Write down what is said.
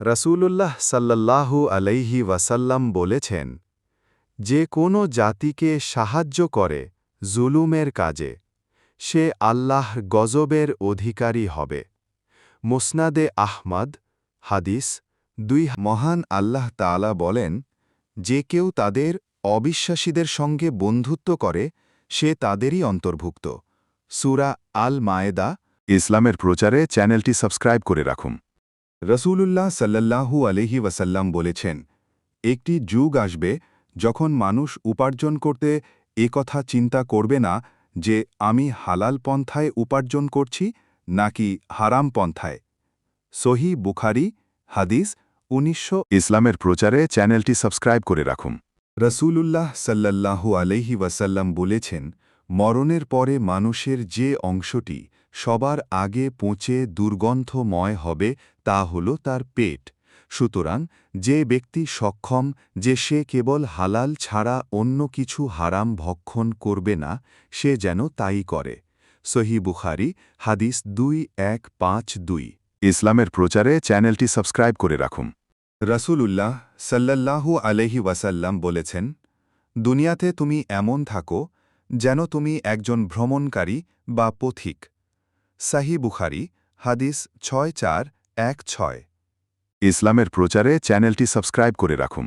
রাসূলুল্লাহ সাল্লাল্লাহু আলাইহি ওয়াসাল্লাম বলেছেন, যে কোনো জাতিকে সাহায্য করে জুলুমের কাজে, সে আল্লাহর গজবের অধিকারী হবে। মুসনাদে আহমদ, হাদিস 2। মহান আল্লাহ তাআলা বলেন, যে কেউ তাদের অবিশ্বাসীদের সঙ্গে বন্ধুত্ব করে সে তাদেরই অন্তর্ভুক্ত। সূরা আল মায়েদা। ইসলামের প্রচারে চ্যানেলটি সাবস্ক্রাইব করে রাখুন। রাসূলুল্লাহ সাল্লাল্লাহু আলাইহি ওয়াসাল্লাম বলেছেন, একটি যুগ আসবে যখন মানুষ উপার্জন করতে কথা চিন্তা করবে না যে আমি হালাল পন্থায় উপার্জন করছি নাকি হারাম পন্থায়। সহিহ বুখারী, হাদিস 1900। ইসলামের প্রচারে চ্যানেলটি সাবস্ক্রাইব করে রাখুন। রাসূলুল্লাহ সাল্লাল্লাহু আলাইহি ওয়াসাল্লাম বলেছেন, মরণের পরে মানুষের যে অংশটি সবার আগে পৌঁছে দুর্গন্ধময় হবে তা হল তার পেট। সুতরাং যে ব্যক্তি সক্ষম যে সে কেবল হালাল ছাড়া অন্য কিছু হারাম ভক্ষণ করবে না, সে যেন তাই করে। সহিহ বুখারী, হাদিস 2152। ইসলামের প্রচারে চ্যানেলটি সাবস্ক্রাইব করে রাখুন। রাসূলুল্লাহ সাল্লাল্লাহু আলাইহি ওয়াসাল্লাম বলেছেন, দুনিয়াতে তুমি এমন থাকো যেন তুমি একজন ভ্রমণকারী বা পথিক। সহিহ বুখারী, হাদিস 6416। ইসলামের প্রচারে চ্যানেলটি সাবস্ক্রাইব করে রাখুন।